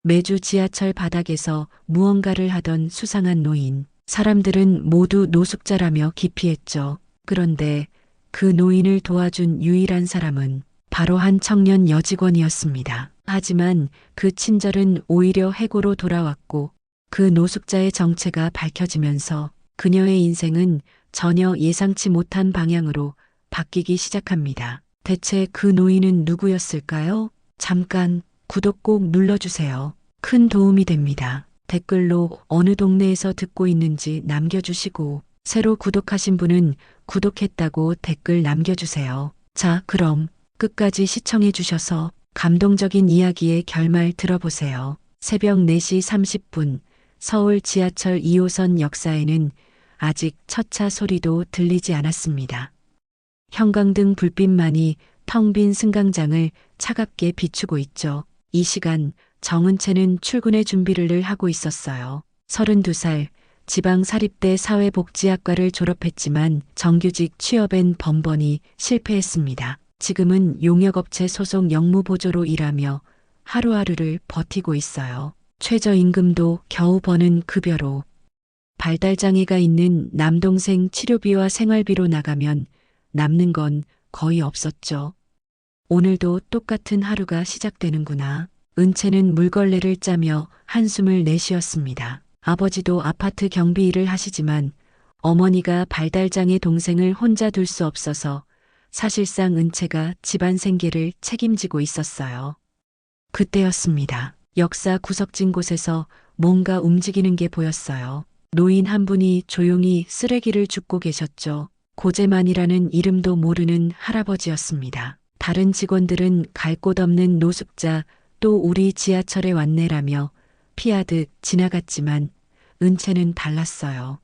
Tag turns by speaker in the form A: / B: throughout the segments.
A: 매주 지하철 바닥에서 무언가를 하던 수상한 노인. 사람들은 모두 노숙자라며 기피했죠. 그런데 그 노인을 도와준 유일한 사람은 바로 한 청년 여직원이었습니다. 하지만 그 친절은 오히려 해고로 돌아왔고 그 노숙자의 정체가 밝혀지면서 그녀의 인생은 전혀 예상치 못한 방향으로 바뀌기 시작합니다. 대체 그 노인은 누구였을까요? 잠깐 구독 꼭 눌러주세요. 큰 도움이 됩니다. 댓글로 어느 동네에서 듣고 있는지 남겨주시고 새로 구독하신 분은 구독했다고 댓글 남겨주세요. 자, 그럼 끝까지 시청해 주셔서 감동적인 이야기의 결말 들어보세요. 새벽 4시 30분 서울 지하철 2호선 역사에는 아직 첫 차 소리도 들리지 않았습니다. 형광등 불빛만이 텅 빈 승강장을 차갑게 비추고 있죠. 이 시간 정은채는 출근의 준비를 하고 있었어요. 32살, 지방사립대 사회복지학과를 졸업했지만 정규직 취업엔 번번이 실패했습니다. 지금은 용역업체 소속 영무보조로 일하며 하루하루를 버티고 있어요. 최저임금도 겨우 버는 급여로 발달장애가 있는 남동생 치료비와 생활비로 나가면 남는 건 거의 없었죠. 오늘도 똑같은 하루가 시작되는구나. 은채는 물걸레를 짜며 한숨을 내쉬었습니다. 아버지도 아파트 경비 일을 하시지만 어머니가 발달장애 동생을 혼자 둘 수 없어서 사실상 은채가 집안 생계를 책임지고 있었어요. 그때였습니다. 역사 구석진 곳에서 뭔가 움직이는 게 보였어요. 노인 한 분이 조용히 쓰레기를 줍고 계셨죠. 고재만이라는 이름도 모르는 할아버지였습니다. 다른 직원들은 갈 곳 없는 노숙자 또 우리 지하철에 왔네라며 피하듯 지나갔지만 은채는 달랐어요.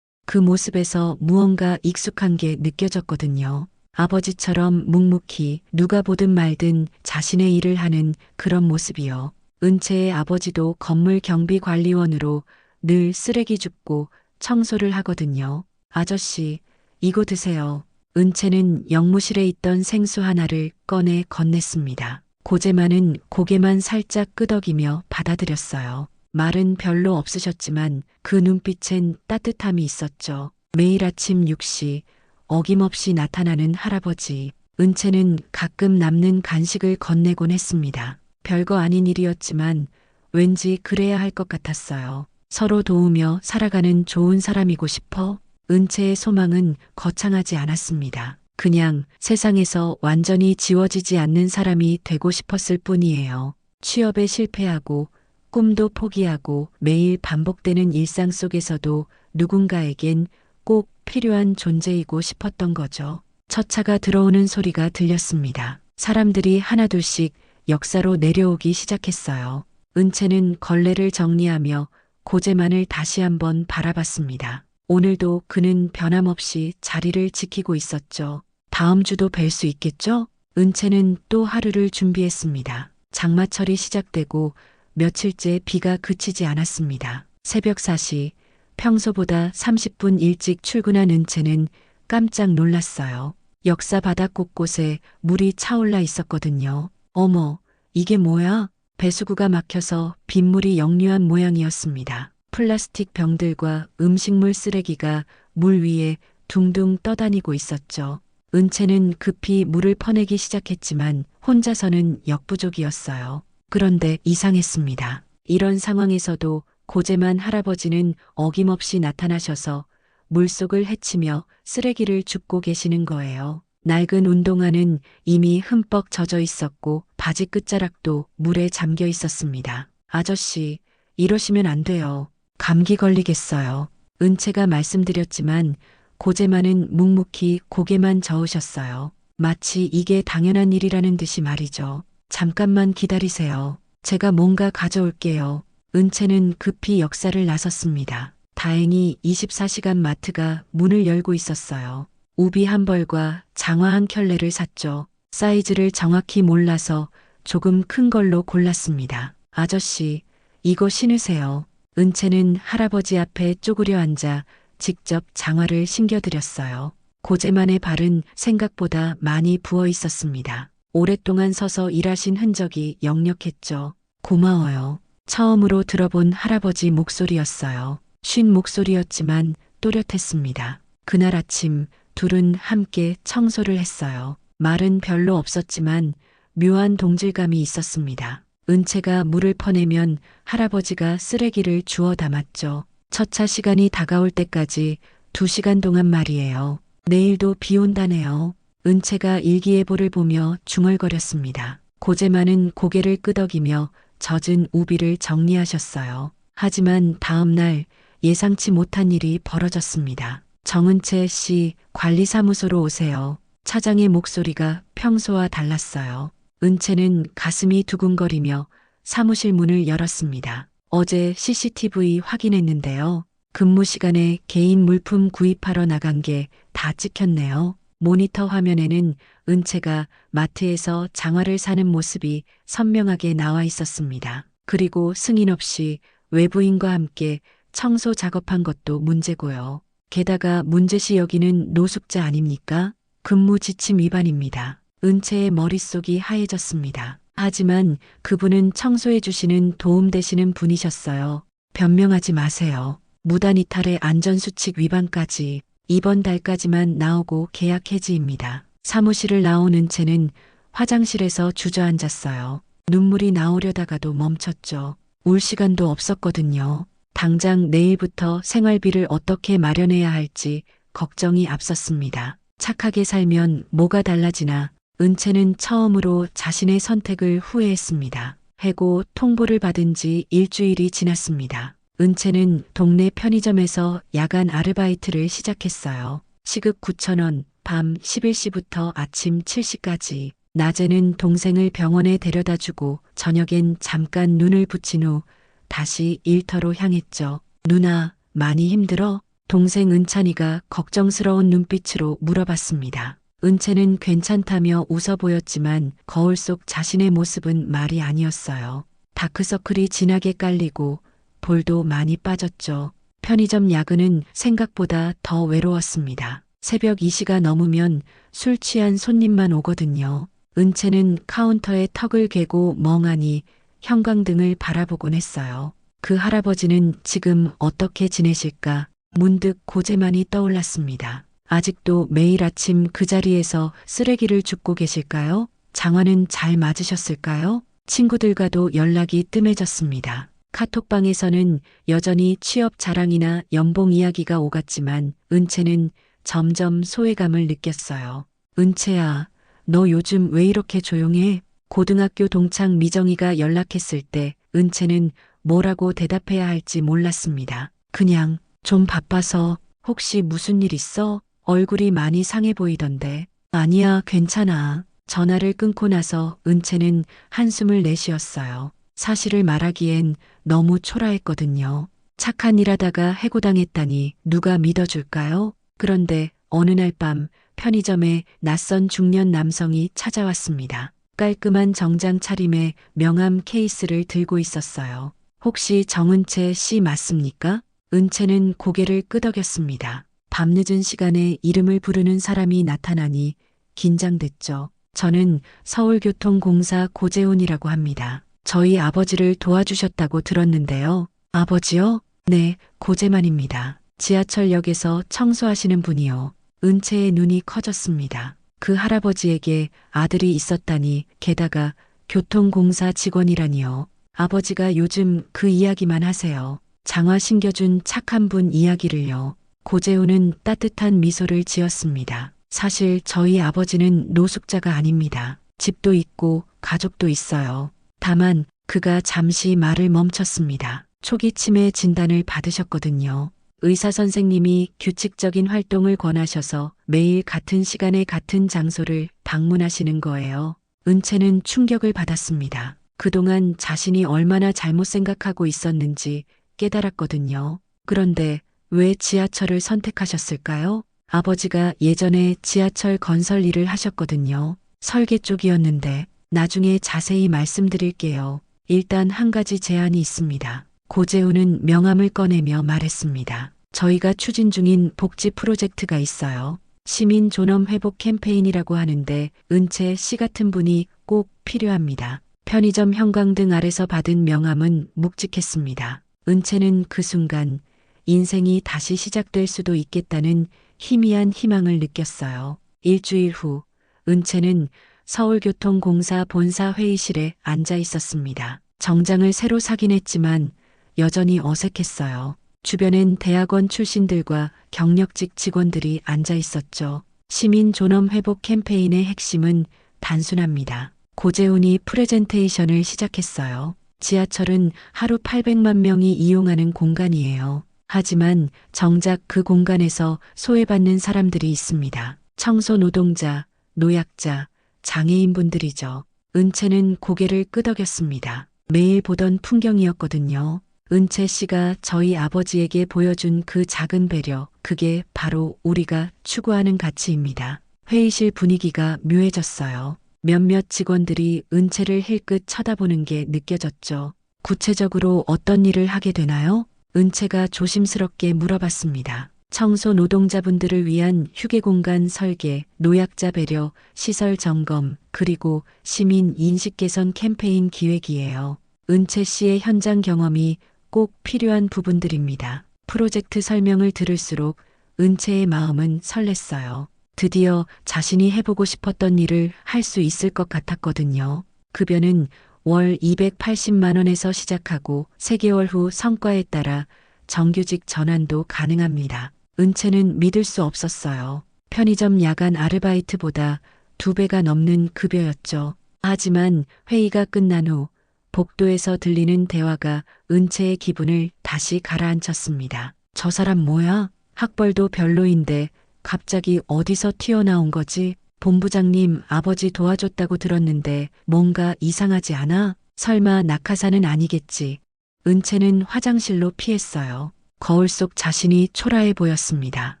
A: 그 모습에서 무언가 익숙한 게 느껴졌거든요. 아버지처럼 묵묵히 누가 보든 말든 자신의 일을 하는 그런 모습이요. 은채의 아버지도 건물 경비관리원으로 늘 쓰레기 줍고 청소를 하거든요. 아저씨, 이거 드세요. 은채는 영무실에 있던 생수 하나를 꺼내 건넸습니다. 고재만은 고개만 살짝 끄덕이며 받아들였어요. 말은 별로 없으셨지만 그 눈빛엔 따뜻함이 있었죠. 매일 아침 6시 어김없이 나타나는 할아버지. 은채는 가끔 남는 간식을 건네곤 했습니다. 별거 아닌 일이었지만 왠지 그래야 할 것 같았어요. 서로 도우며 살아가는 좋은 사람이고 싶어. 은채의 소망은 거창하지 않았습니다. 그냥 세상에서 완전히 지워지지 않는 사람이 되고 싶었을 뿐이에요. 취업에 실패하고 꿈도 포기하고 매일 반복되는 일상 속에서도 누군가에겐 꼭 필요한 존재이고 싶었던 거죠. 첫 차가 들어오는 소리가 들렸습니다. 사람들이 하나둘씩 역사로 내려오기 시작했어요. 은채는 걸레를 정리하며 고재만을 다시 한번 바라봤습니다. 오늘도 그는 변함없이 자리를 지키고 있었죠. 다음 주도 뵐 수 있겠죠? 은채는 또 하루를 준비했습니다. 장마철이 시작되고 며칠째 비가 그치지 않았습니다. 새벽 4시, 평소보다 30분 일찍 출근한 은채는 깜짝 놀랐어요. 역사 바닥 곳곳에 물이 차올라 있었거든요. 어머, 이게 뭐야? 배수구가 막혀서 빗물이 역류한 모양이었습니다. 플라스틱 병들과 음식물 쓰레기가 물 위에 둥둥 떠다니고 있었죠. 은채는 급히 물을 퍼내기 시작했지만 혼자서는 역부족이었어요. 그런데 이상했습니다. 이런 상황에서도 고재만 할아버지는 어김없이 나타나셔서 물속을 헤치며 쓰레기를 줍고 계시는 거예요. 낡은 운동화는 이미 흠뻑 젖어 있었고 바지 끝자락도 물에 잠겨 있었습니다. 아저씨, 이러시면 안 돼요. 감기 걸리겠어요. 은채가 말씀드렸지만 고재만은 묵묵히 고개만 저으셨어요. 마치 이게 당연한 일이라는 듯이 말이죠. 잠깐만 기다리세요. 제가 뭔가 가져올게요. 은채는 급히 역사를 나섰습니다. 다행히 24시간 마트가 문을 열고 있었어요. 우비 한 벌과 장화 한 켤레를 샀죠. 사이즈를 정확히 몰라서 조금 큰 걸로 골랐습니다. 아저씨, 이거 신으세요. 은채는 할아버지 앞에 쪼그려 앉아 직접 장화를 신겨드렸어요. 고재만의 발은 생각보다 많이 부어 있었습니다. 오랫동안 서서 일하신 흔적이 역력했죠. 고마워요. 처음으로 들어본 할아버지 목소리였어요. 쉰 목소리였지만 또렷했습니다. 그날 아침 둘은 함께 청소를 했어요. 말은 별로 없었지만 묘한 동질감이 있었습니다. 은채가 물을 퍼내면 할아버지가 쓰레기를 주워 담았죠. 첫차 시간이 다가올 때까지 2시간 동안 말이에요. 내일도 비 온다네요. 은채가 일기예보를 보며 중얼거렸습니다. 고재만은 고개를 끄덕이며 젖은 우비를 정리하셨어요. 하지만 다음 날 예상치 못한 일이 벌어졌습니다. 정은채 씨, 관리사무소로 오세요. 차장의 목소리가 평소와 달랐어요. 은채는 가슴이 두근거리며 사무실 문을 열었습니다. 어제 CCTV 확인했는데요. 근무 시간에 개인 물품 구입하러 나간 게 다 찍혔네요. 모니터 화면에는 은채가 마트에서 장화를 사는 모습이 선명하게 나와 있었습니다. 그리고 승인 없이 외부인과 함께 청소 작업한 것도 문제고요. 게다가 문제시 여기는 노숙자 아닙니까? 근무 지침 위반입니다. 은채의 머릿속이 하얘졌습니다. 하지만 그분은 청소해 주시는 도움 되시는 분이셨어요. 변명하지 마세요. 무단 이탈의 안전수칙 위반까지 이번 달까지만 나오고 계약 해지입니다. 사무실을 나온 은채는 화장실에서 주저앉았어요. 눈물이 나오려다가도 멈췄죠. 울 시간도 없었거든요. 당장 내일부터 생활비를 어떻게 마련해야 할지 걱정이 앞섰습니다. 착하게 살면 뭐가 달라지나. 은채는 처음으로 자신의 선택을 후회했습니다. 해고 통보를 받은 지 일주일이 지났습니다. 은채는 동네 편의점에서 야간 아르바이트를 시작했어요. 시급 9,000원, 밤 11시부터 아침 7시까지. 낮에는 동생을 병원에 데려다 주고 저녁엔 잠깐 눈을 붙인 후 다시 일터로 향했죠. 누나, 많이 힘들어? 동생 은찬이가 걱정스러운 눈빛으로 물어봤습니다. 은채는 괜찮다며 웃어 보였지만 거울 속 자신의 모습은 말이 아니었어요. 다크서클이 진하게 깔리고 볼도 많이 빠졌죠. 편의점 야근은 생각보다 더 외로웠습니다. 새벽 2시가 넘으면 술 취한 손님만 오거든요. 은채는 카운터에 턱을 개고 멍하니 형광등을 바라보곤 했어요. 그 할아버지는 지금 어떻게 지내실까? 문득 고재만이 떠올랐습니다. 아직도 매일 아침 그 자리에서 쓰레기를 줍고 계실까요? 장화는 잘 맞으셨을까요? 친구들과도 연락이 뜸해졌습니다. 카톡방에서는 여전히 취업 자랑이나 연봉 이야기가 오갔지만 은채는 점점 소외감을 느꼈어요. 은채야, 너 요즘 왜 이렇게 조용해? 고등학교 동창 미정이가 연락했을 때 은채는 뭐라고 대답해야 할지 몰랐습니다. 그냥 좀 바빠서. 혹시 무슨 일 있어? 얼굴이 많이 상해 보이던데. 아니야, 괜찮아. 전화를 끊고 나서 은채는 한숨을 내쉬었어요. 사실을 말하기엔 너무 초라했거든요. 착한 일 하다가 해고당했다니 누가 믿어줄까요? 그런데 어느 날 밤 편의점에 낯선 중년 남성이 찾아왔습니다. 깔끔한 정장 차림에 명함 케이스를 들고 있었어요. 혹시 정은채 씨 맞습니까? 은채는 고개를 끄덕였습니다. 밤늦은 시간에 이름을 부르는 사람이 나타나니 긴장됐죠. 저는 서울교통공사 고재훈이라고 합니다. 저희 아버지를 도와주셨다고 들었는데요. 아버지요? 네, 고재만입니다. 지하철역에서 청소하시는 분이요. 은채의 눈이 커졌습니다. 그 할아버지에게 아들이 있었다니, 게다가 교통공사 직원이라니요. 아버지가 요즘 그 이야기만 하세요. 장화 신겨준 착한 분 이야기를요. 고재훈은 따뜻한 미소를 지었습니다. 사실 저희 아버지는 노숙자가 아닙니다. 집도 있고 가족도 있어요. 다만 그가 잠시 말을 멈췄습니다. 초기 치매 진단을 받으셨거든요. 의사 선생님이 규칙적인 활동을 권하셔서 매일 같은 시간에 같은 장소를 방문하시는 거예요. 은채는 충격을 받았습니다. 그동안 자신이 얼마나 잘못 생각하고 있었는지 깨달았거든요. 그런데 왜 지하철을 선택하셨을까요? 아버지가 예전에 지하철 건설 일을 하셨거든요. 설계 쪽이었는데. 나중에 자세히 말씀드릴게요. 일단 한 가지 제안이 있습니다. 고재훈은 명함을 꺼내며 말했습니다. 저희가 추진 중인 복지 프로젝트가 있어요. 시민 존엄 회복 캠페인이라고 하는데 은채 씨 같은 분이 꼭 필요합니다. 편의점 형광등 아래서 받은 명함은 묵직했습니다. 은채는 그 순간 인생이 다시 시작될 수도 있겠다는 희미한 희망을 느꼈어요. 일주일 후 은채는 서울교통공사 본사 회의실에 앉아 있었습니다. 정장을 새로 사긴 했지만 여전히 어색했어요. 주변엔 대학원 출신들과 경력직 직원들이 앉아 있었죠. 시민 존엄 회복 캠페인의 핵심은 단순합니다. 고재훈이 프레젠테이션을 시작했어요. 지하철은 하루 800만 명이 이용하는 공간이에요. 하지만 정작 그 공간에서 소외받는 사람들이 있습니다. 청소 노동자, 노약자, 장애인분들이죠. 은채는 고개를 끄덕였습니다. 매일 보던 풍경이었거든요. 은채 씨가 저희 아버지에게 보여준 그 작은 배려, 그게 바로 우리가 추구하는 가치입니다. 회의실 분위기가 묘해졌어요. 몇몇 직원들이 은채를 힐끗 쳐다보는 게 느껴졌죠. 구체적으로 어떤 일을 하게 되나요? 은채가 조심스럽게 물어봤습니다. 청소 노동자분들을 위한 휴게 공간 설계, 노약자 배려, 시설 점검, 그리고 시민 인식 개선 캠페인 기획이에요. 은채 씨의 현장 경험이 꼭 필요한 부분들입니다. 프로젝트 설명을 들을수록 은채의 마음은 설렜어요. 드디어 자신이 해보고 싶었던 일을 할 수 있을 것 같았거든요. 급여는 월 280만 원에서 시작하고 3개월 후 성과에 따라 정규직 전환도 가능합니다. 은채는 믿을 수 없었어요. 편의점 야간 아르바이트보다 2배가 넘는 급여였죠. 하지만 회의가 끝난 후 복도에서 들리는 대화가 은채의 기분을 다시 가라앉혔습니다. 저 사람 뭐야? 학벌도 별로인데 갑자기 어디서 튀어나온 거지? 본부장님 아버지 도와줬다고 들었는데 뭔가 이상하지 않아? 설마 낙하산은 아니겠지? 은채는 화장실로 피했어요. 거울 속 자신이 초라해 보였습니다.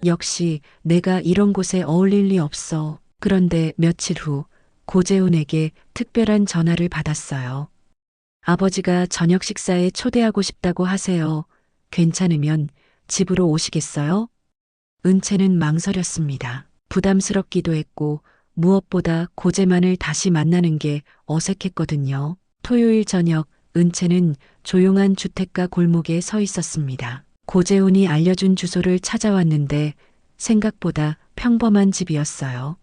A: 역시 내가 이런 곳에 어울릴 리 없어. 그런데 며칠 후 고재훈에게 특별한 전화를 받았어요. 아버지가 저녁 식사에 초대하고 싶다고 하세요. 괜찮으면 집으로 오시겠어요? 은채는 망설였습니다. 부담스럽기도 했고 무엇보다 고재만을 다시 만나는 게 어색했거든요. 토요일 저녁 은채는 조용한 주택가 골목에 서 있었습니다. 고재훈이 알려준 주소를 찾아왔는데 생각보다 평범한 집이었어요.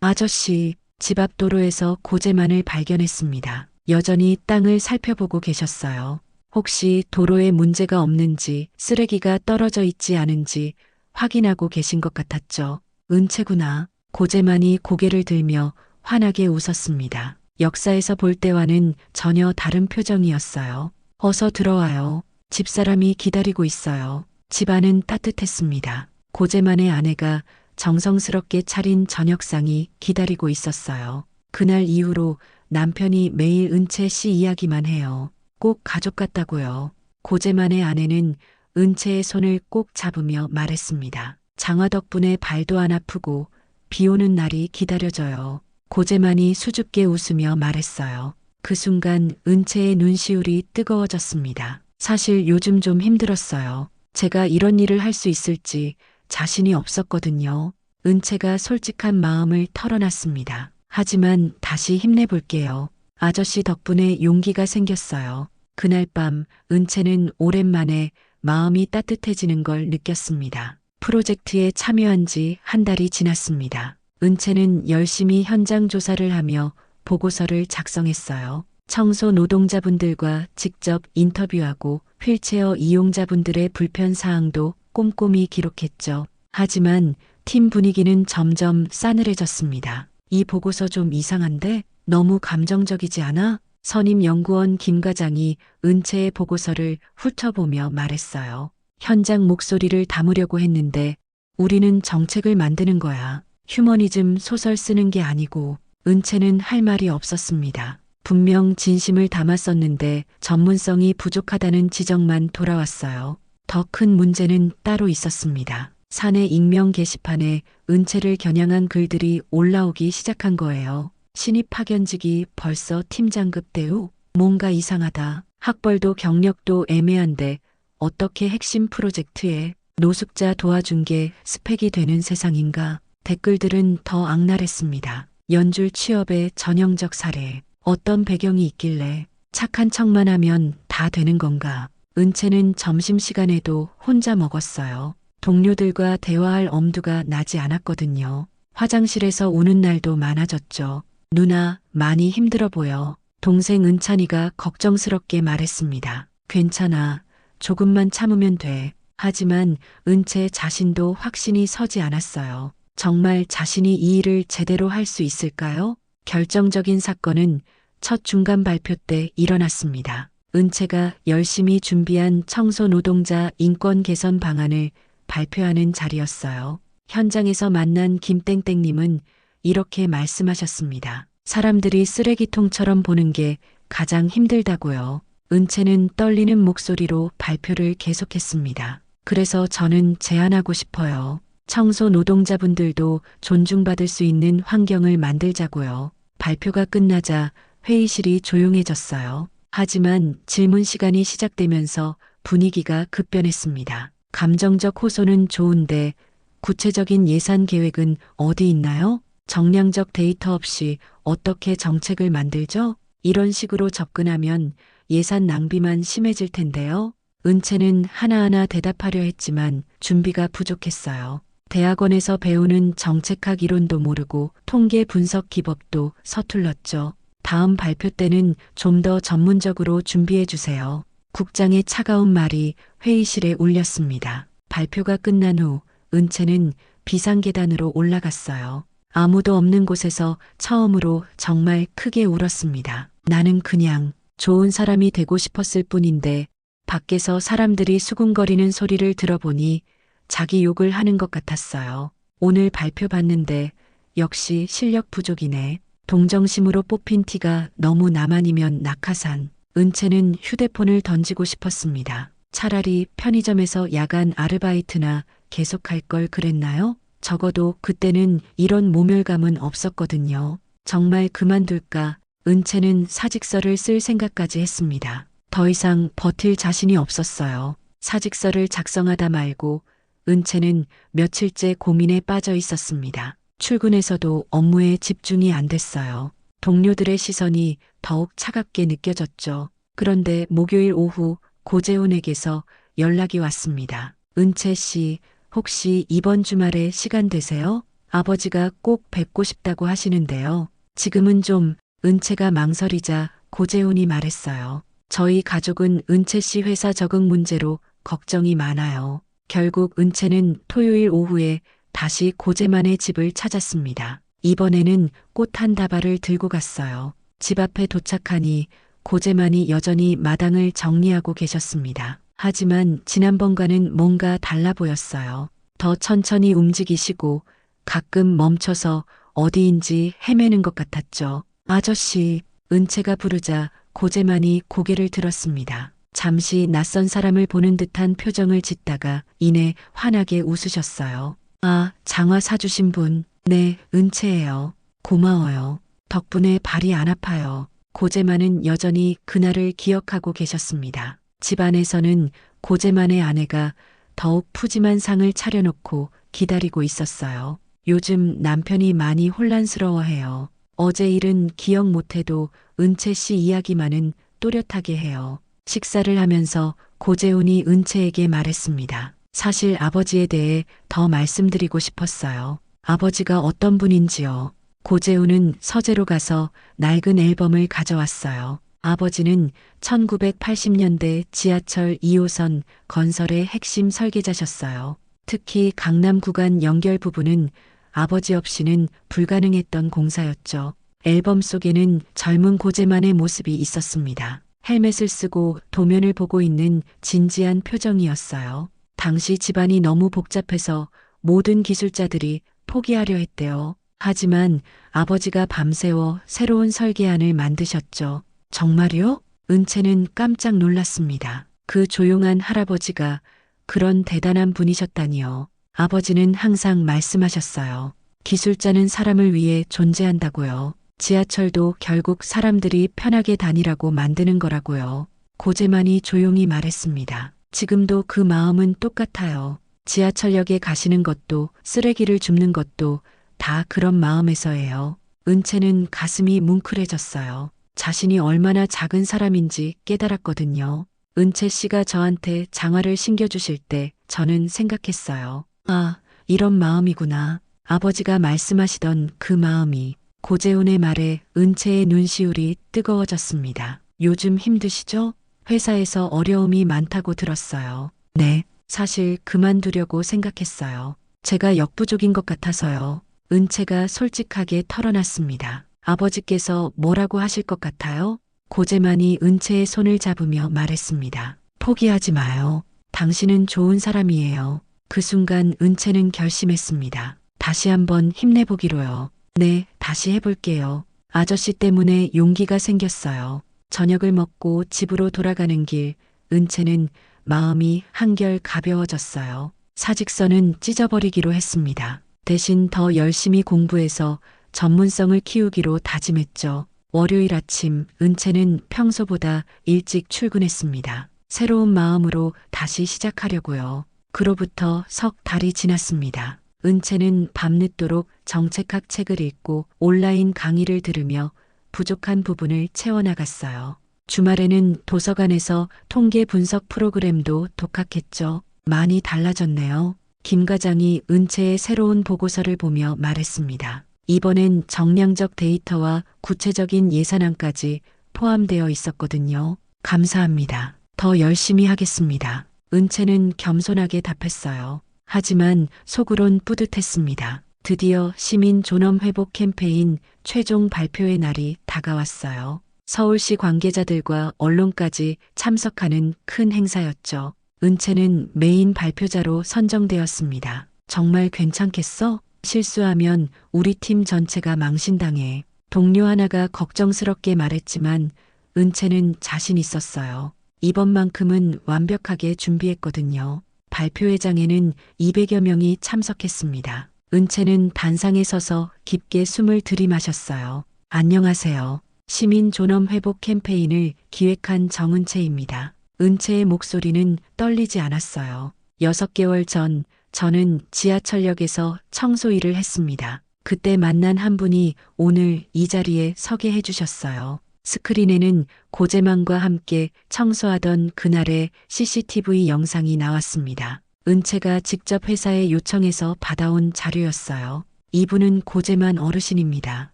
A: 아저씨, 집 앞 도로에서 고재만을 발견했습니다. 여전히 땅을 살펴보고 계셨어요. 혹시 도로에 문제가 없는지, 쓰레기가 떨어져 있지 않은지 확인하고 계신 것 같았죠. 은채구나. 고재만이 고개를 들며 환하게 웃었습니다. 역사에서 볼 때와는 전혀 다른 표정이었어요. 어서 들어와요. 집사람이 기다리고 있어요. 집안은 따뜻했습니다. 고재만의 아내가 정성스럽게 차린 저녁상이 기다리고 있었어요. 그날 이후로 남편이 매일 은채 씨 이야기만 해요. 꼭 가족 같다고요. 고재만의 아내는 은채의 손을 꼭 잡으며 말했습니다. 장화 덕분에 발도 안 아프고 비 오는 날이 기다려져요. 고재만이 수줍게 웃으며 말했어요. 그 순간 은채의 눈시울이 뜨거워졌습니다. 사실 요즘 좀 힘들었어요. 제가 이런 일을 할 수 있을지 자신이 없었거든요. 은채가 솔직한 마음을 털어놨습니다. 하지만 다시 힘내볼게요. 아저씨 덕분에 용기가 생겼어요. 그날 밤 은채는 오랜만에 마음이 따뜻해지는 걸 느꼈습니다. 프로젝트에 참여한 지 한 달이 지났습니다. 은채는 열심히 현장 조사를 하며 보고서를 작성했어요. 청소 노동자분들과 직접 인터뷰하고 휠체어 이용자분들의 불편 사항도 꼼꼼히 기록했죠. 하지만 팀 분위기는 점점 싸늘해졌습니다. 이 보고서 좀 이상한데? 너무 감정적이지 않아? 선임 연구원 김 과장이 은채의 보고서를 훑어보며 말했어요. 현장 목소리를 담으려고 했는데 우리는 정책을 만드는 거야. 휴머니즘 소설 쓰는 게 아니고. 은채는 할 말이 없었습니다. 분명 진심을 담았었는데 전문성이 부족하다는 지적만 돌아왔어요. 더 큰 문제는 따로 있었습니다. 사내 익명 게시판에 은채를 겨냥한 글들이 올라오기 시작한 거예요. 신입 파견직이 벌써 팀장급 대우? 뭔가 이상하다. 학벌도 경력도 애매한데 어떻게 핵심 프로젝트에 노숙자 도와준 게 스펙이 되는 세상인가? 댓글들은 더 악랄했습니다. 연줄 취업의 전형적 사례. 어떤 배경이 있길래 착한 척만 하면 다 되는 건가? 은채는 점심시간에도 혼자 먹었어요. 동료들과 대화할 엄두가 나지 않았거든요. 화장실에서 우는 날도 많아졌죠. 누나, 많이 힘들어 보여. 동생 은찬이가 걱정스럽게 말했습니다. 괜찮아. 조금만 참으면 돼. 하지만 은채 자신도 확신이 서지 않았어요. 정말 자신이 이 일을 제대로 할 수 있을까요? 결정적인 사건은 첫 중간 발표 때 일어났습니다. 은채가 열심히 준비한 청소 노동자 인권 개선 방안을 발표하는 자리였어요. 현장에서 만난 김땡땡님은 이렇게 말씀하셨습니다. 사람들이 쓰레기통처럼 보는 게 가장 힘들다고요. 은채는 떨리는 목소리로 발표를 계속했습니다. 그래서 저는 제안하고 싶어요. 청소 노동자분들도 존중받을 수 있는 환경을 만들자고요. 발표가 끝나자 회의실이 조용해졌어요. 하지만 질문 시간이 시작되면서 분위기가 급변했습니다. 감정적 호소는 좋은데 구체적인 예산 계획은 어디 있나요? 정량적 데이터 없이 어떻게 정책을 만들죠? 이런 식으로 접근하면 예산 낭비만 심해질 텐데요. 은채는 하나하나 대답하려 했지만 준비가 부족했어요. 대학원에서 배우는 정책학 이론도 모르고 통계 분석 기법도 서툴렀죠. 다음 발표 때는 좀 더 전문적으로 준비해 주세요. 국장의 차가운 말이 회의실에 울렸습니다. 발표가 끝난 후 은채는 비상계단으로 올라갔어요. 아무도 없는 곳에서 처음으로 정말 크게 울었습니다. 나는 그냥 좋은 사람이 되고 싶었을 뿐인데 밖에서 사람들이 수군거리는 소리를 들어보니 자기 욕을 하는 것 같았어요. 오늘 발표 봤는데 역시 실력 부족이네. 동정심으로 뽑힌 티가 너무 나만이면 낙하산. 은채는 휴대폰을 던지고 싶었습니다. 차라리 편의점에서 야간 아르바이트나 계속할 걸 그랬나요? 적어도 그때는 이런 모멸감은 없었거든요. 정말 그만둘까? 은채는 사직서를 쓸 생각까지 했습니다. 더 이상 버틸 자신이 없었어요. 사직서를 작성하다 말고 은채는 며칠째 고민에 빠져 있었습니다. 출근해서도 업무에 집중이 안 됐어요. 동료들의 시선이 더욱 차갑게 느껴졌죠. 그런데 목요일 오후 고재훈에게서 연락이 왔습니다. 은채 씨, 혹시 이번 주말에 시간 되세요? 아버지가 꼭 뵙고 싶다고 하시는데요. 지금은 좀. 은채가 망설이자 고재훈이 말했어요. 저희 가족은 은채 씨 회사 적응 문제로 걱정이 많아요. 결국 은채는 토요일 오후에 다시 고재만의 집을 찾았습니다. 이번에는 꽃 한 다발을 들고 갔어요. 집 앞에 도착하니 고재만이 여전히 마당을 정리하고 계셨습니다. 하지만 지난번과는 뭔가 달라 보였어요. 더 천천히 움직이시고 가끔 멈춰서 어디인지 헤매는 것 같았죠. 아저씨, 은채가 부르자 고재만이 고개를 들었습니다. 잠시 낯선 사람을 보는 듯한 표정을 짓다가 이내 환하게 웃으셨어요. 아, 장화 사주신 분. 네, 은채예요. 고마워요. 덕분에 발이 안 아파요. 고재만은 여전히 그날을 기억하고 계셨습니다. 집안에서는 고재만의 아내가 더욱 푸짐한 상을 차려놓고 기다리고 있었어요. 요즘 남편이 많이 혼란스러워해요. 어제 일은 기억 못해도 은채 씨 이야기만은 또렷하게 해요. 식사를 하면서 고재훈이 은채에게 말했습니다. 사실 아버지에 대해 더 말씀드리고 싶었어요. 아버지가 어떤 분인지요. 고재훈은 서재로 가서 낡은 앨범을 가져왔어요. 아버지는 1980년대 지하철 2호선 건설의 핵심 설계자셨어요. 특히 강남 구간 연결 부분은 아버지 없이는 불가능했던 공사였죠. 앨범 속에는 젊은 고재만의 모습이 있었습니다. 헬멧을 쓰고 도면을 보고 있는 진지한 표정이었어요. 당시 집안이 너무 복잡해서 모든 기술자들이 포기하려 했대요. 하지만 아버지가 밤새워 새로운 설계안을 만드셨죠. 정말요? 은채는 깜짝 놀랐습니다. 그 조용한 할아버지가 그런 대단한 분이셨다니요. 아버지는 항상 말씀하셨어요. 기술자는 사람을 위해 존재한다고요. 지하철도 결국 사람들이 편하게 다니라고 만드는 거라고요. 고재만이 조용히 말했습니다. 지금도 그 마음은 똑같아요. 지하철역에 가시는 것도 쓰레기를 줍는 것도 다 그런 마음에서예요. 은채는 가슴이 뭉클해졌어요. 자신이 얼마나 작은 사람인지 깨달았거든요. 은채 씨가 저한테 장화를 신겨주실 때 저는 생각했어요. 아, 이런 마음이구나. 아버지가 말씀하시던 그 마음이. 고재훈의 말에 은채의 눈시울이 뜨거워졌습니다. 요즘 힘드시죠? 회사에서 어려움이 많다고 들었어요. 네, 사실 그만두려고 생각했어요. 제가 역부족인 것 같아서요. 은채가 솔직하게 털어놨습니다. 아버지께서 뭐라고 하실 것 같아요? 고재만이 은채의 손을 잡으며 말했습니다. 포기하지 마요. 당신은 좋은 사람이에요. 그 순간 은채는 결심했습니다. 다시 한번 힘내보기로요. 네, 다시 해볼게요. 아저씨 때문에 용기가 생겼어요. 저녁을 먹고 집으로 돌아가는 길, 은채는 마음이 한결 가벼워졌어요. 사직서는 찢어버리기로 했습니다. 대신 더 열심히 공부해서 전문성을 키우기로 다짐했죠. 월요일 아침 은채는 평소보다 일찍 출근했습니다. 새로운 마음으로 다시 시작하려고요. 그로부터 석 달이 지났습니다. 은채는 밤늦도록 정책학 책을 읽고 온라인 강의를 들으며 부족한 부분을 채워나갔어요. 주말에는 도서관에서 통계 분석 프로그램도 독학했죠. 많이 달라졌네요. 김 과장이 은채의 새로운 보고서를 보며 말했습니다. 이번엔 정량적 데이터와 구체적인 예산안까지 포함되어 있었거든요. 감사합니다. 더 열심히 하겠습니다. 은채는 겸손하게 답했어요. 하지만 속으론 뿌듯했습니다. 드디어 시민 존엄 회복 캠페인 최종 발표의 날이 다가왔어요. 서울시 관계자들과 언론까지 참석하는 큰 행사였죠. 은채는 메인 발표자로 선정되었습니다. 정말 괜찮겠어? 실수하면 우리 팀 전체가 망신당해. 동료 하나가 걱정스럽게 말했지만 은채는 자신 있었어요. 이번만큼은 완벽하게 준비했거든요. 발표회장에는 200여 명이 참석했습니다. 은채는 단상에 서서 깊게 숨을 들이마셨어요. 안녕하세요. 시민 존엄 회복 캠페인을 기획한 정은채입니다. 은채의 목소리는 떨리지 않았어요. 6개월 전 저는 지하철역에서 청소 일을 했습니다. 그때 만난 한 분이 오늘 이 자리에 서게 해주셨어요. 스크린에는 고재만과 함께 청소하던 그날의 CCTV 영상이 나왔습니다. 은채가 직접 회사에 요청해서 받아온 자료였어요. 이분은 고재만 어르신입니다.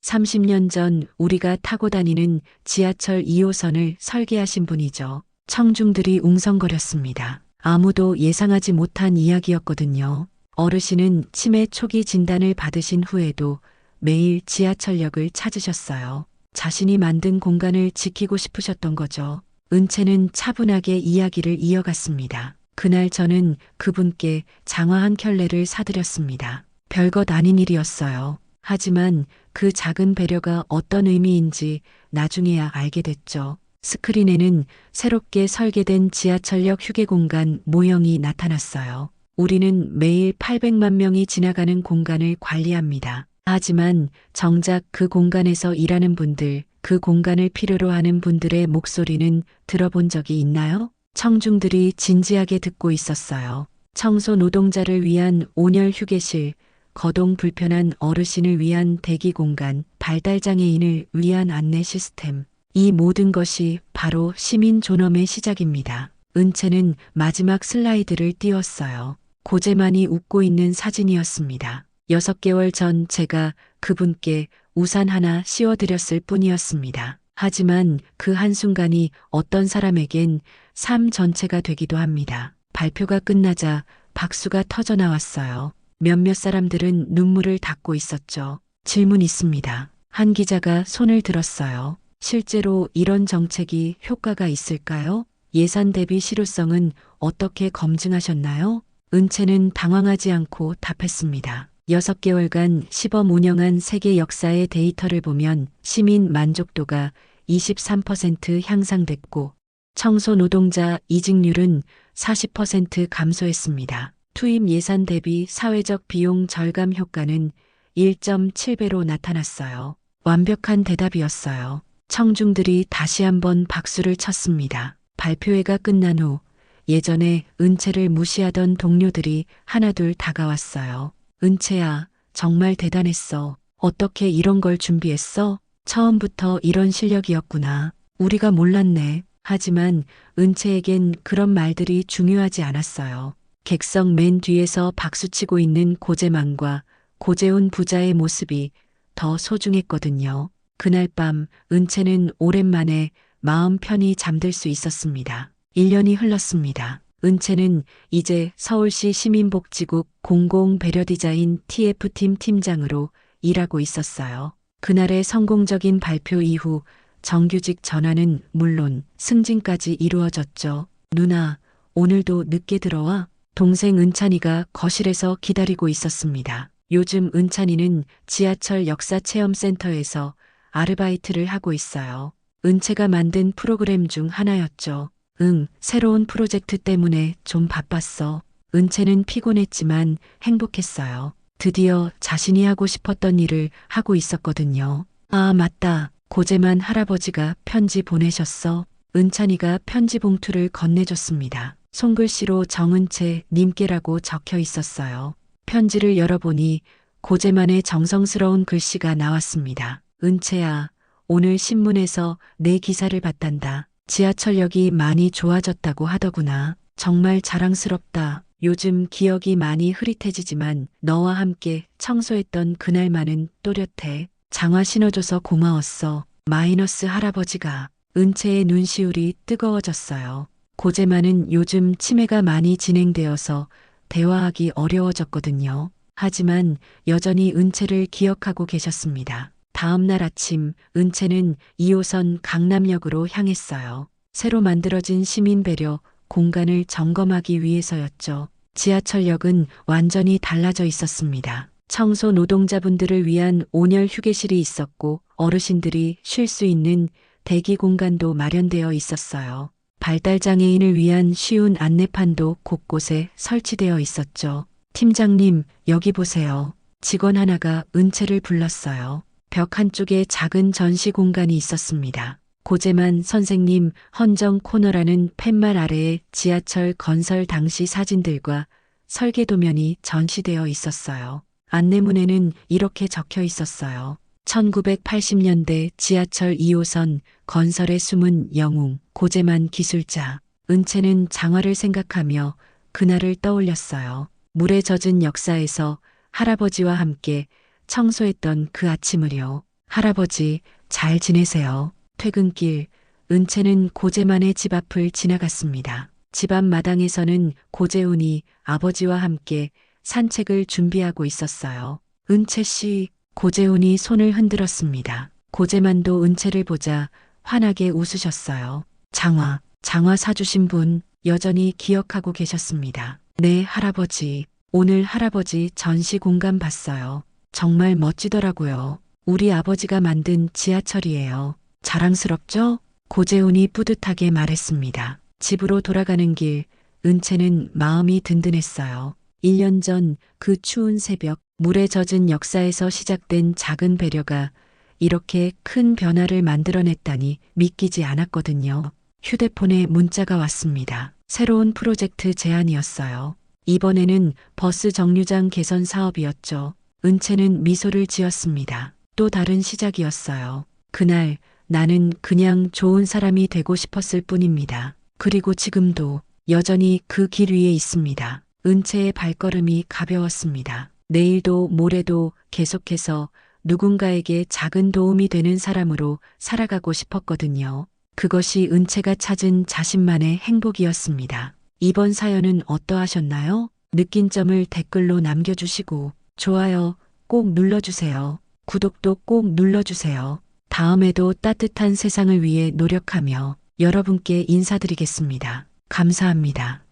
A: 30년 전 우리가 타고 다니는 지하철 2호선을 설계하신 분이죠. 청중들이 웅성거렸습니다. 아무도 예상하지 못한 이야기였거든요. 어르신은 치매 초기 진단을 받으신 후에도 매일 지하철역을 찾으셨어요. 자신이 만든 공간을 지키고 싶으셨던 거죠. 은채는 차분하게 이야기를 이어갔습니다. 그날 저는 그분께 장화 한 켤레를 사드렸습니다. 별것 아닌 일이었어요. 하지만 그 작은 배려가 어떤 의미인지 나중에야 알게 됐죠. 스크린에는 새롭게 설계된 지하철역 휴게 공간 모형이 나타났어요. 우리는 매일 800만 명이 지나가는 공간을 관리합니다. 하지만 정작 그 공간에서 일하는 분들, 그 공간을 필요로 하는 분들의 목소리는 들어본 적이 있나요? 청중들이 진지하게 듣고 있었어요. 청소 노동자를 위한 온열 휴게실, 거동 불편한 어르신을 위한 대기 공간, 발달장애인을 위한 안내 시스템. 이 모든 것이 바로 시민 존엄의 시작입니다. 은채는 마지막 슬라이드를 띄웠어요. 고재만이 웃고 있는 사진이었습니다. 6개월 전 제가 그분께 우산 하나 씌워드렸을 뿐이었습니다. 하지만 그 한순간이 어떤 사람에겐 삶 전체가 되기도 합니다. 발표가 끝나자 박수가 터져 나왔어요. 몇몇 사람들은 눈물을 닦고 있었죠. 질문 있습니다. 한 기자가 손을 들었어요. 실제로 이런 정책이 효과가 있을까요? 예산 대비 실효성은 어떻게 검증하셨나요? 은채는 당황하지 않고 답했습니다. 6개월간 시범 운영한 세계 역사의 데이터를 보면 시민 만족도가 23% 향상됐고 청소 노동자 이직률은 40% 감소했습니다. 투입 예산 대비 사회적 비용 절감 효과는 1.7배로 나타났어요. 완벽한 대답이었어요. 청중들이 다시 한번 박수를 쳤습니다. 발표회가 끝난 후 예전에 은채를 무시하던 동료들이 하나둘 다가왔어요. 은채야, 정말 대단했어. 어떻게 이런 걸 준비했어? 처음부터 이런 실력이었구나. 우리가 몰랐네. 하지만 은채에겐 그런 말들이 중요하지 않았어요. 객석 맨 뒤에서 박수치고 있는 고재만과 고재훈 부자의 모습이 더 소중했거든요. 그날 밤 은채는 오랜만에 마음 편히 잠들 수 있었습니다. 1년이 흘렀습니다. 은채는 이제 서울시 시민복지국 공공배려디자인 TF팀 팀장으로 일하고 있었어요. 그날의 성공적인 발표 이후 정규직 전환은 물론 승진까지 이루어졌죠. 누나, 오늘도 늦게 들어와? 동생 은찬이가 거실에서 기다리고 있었습니다. 요즘 은찬이는 지하철 역사체험센터에서 아르바이트를 하고 있어요. 은채가 만든 프로그램 중 하나였죠. 응, 새로운 프로젝트 때문에 좀 바빴어. 은채는 피곤했지만 행복했어요. 드디어 자신이 하고 싶었던 일을 하고 있었거든요. 아, 맞다. 고재만 할아버지가 편지 보내셨어. 은찬이가 편지 봉투를 건네줬습니다. 손글씨로 정은채 님께라고 적혀 있었어요. 편지를 열어보니 고재만의 정성스러운 글씨가 나왔습니다. 은채야, 오늘 신문에서 내 기사를 봤단다. 지하철역이 많이 좋아졌다고 하더구나. 정말 자랑스럽다. 요즘 기억이 많이 흐릿해지지만 너와 함께 청소했던 그날만은 또렷해. 장화 신어줘서 고마웠어. 마이너스 할아버지가. 은채의 눈시울이 뜨거워졌어요. 고재만은 요즘 치매가 많이 진행되어서 대화하기 어려워졌거든요. 하지만 여전히 은채를 기억하고 계셨습니다. 다음 날 아침 은채는 2호선 강남역으로 향했어요. 새로 만들어진 시민배려 공간을 점검하기 위해서였죠. 지하철역은 완전히 달라져 있었습니다. 청소 노동자분들을 위한 온열 휴게실이 있었고 어르신들이 쉴 수 있는 대기 공간도 마련되어 있었어요. 발달장애인을 위한 쉬운 안내판도 곳곳에 설치되어 있었죠. 팀장님, 여기 보세요. 직원 하나가 은채를 불렀어요. 벽 한쪽에 작은 전시 공간이 있었습니다. 고재만 선생님 헌정 코너라는 팻말 아래에 지하철 건설 당시 사진들과 설계 도면이 전시되어 있었어요. 안내문에는 이렇게 적혀 있었어요. 1980년대 지하철 2호선 건설의 숨은 영웅 고재만 기술자. 은채는 장화를 생각하며 그날을 떠올렸어요. 물에 젖은 역사에서 할아버지와 함께 청소했던 그 아침을요. 할아버지, 잘 지내세요. 퇴근길, 은채는 고재만의 집 앞을 지나갔습니다. 집 앞 마당에서는 고재훈이 아버지와 함께 산책을 준비하고 있었어요. 은채 씨, 고재훈이 손을 흔들었습니다. 고재만도 은채를 보자 환하게 웃으셨어요. 장화 사주신 분 여전히 기억하고 계셨습니다. 네, 할아버지. 오늘 할아버지 전시 공간 봤어요. 정말 멋지더라고요. 우리 아버지가 만든 지하철이에요. 자랑스럽죠? 고재훈이 뿌듯하게 말했습니다. 집으로 돌아가는 길, 은채는 마음이 든든했어요. 1년 전 그 추운 새벽, 물에 젖은 역사에서 시작된 작은 배려가 이렇게 큰 변화를 만들어냈다니 믿기지 않았거든요. 휴대폰에 문자가 왔습니다. 새로운 프로젝트 제안이었어요. 이번에는 버스 정류장 개선 사업이었죠. 은채는 미소를 지었습니다. 또 다른 시작이었어요. 그날 나는 그냥 좋은 사람이 되고 싶었을 뿐입니다. 그리고 지금도 여전히 그 길 위에 있습니다. 은채의 발걸음이 가벼웠습니다. 내일도 모레도 계속해서 누군가에게 작은 도움이 되는 사람으로 살아가고 싶었거든요. 그것이 은채가 찾은 자신만의 행복이었습니다. 이번 사연은 어떠하셨나요? 느낀 점을 댓글로 남겨주시고 좋아요 꼭 눌러주세요. 구독도 꼭 눌러주세요. 다음에도 따뜻한 세상을 위해 노력하며 여러분께 인사드리겠습니다. 감사합니다.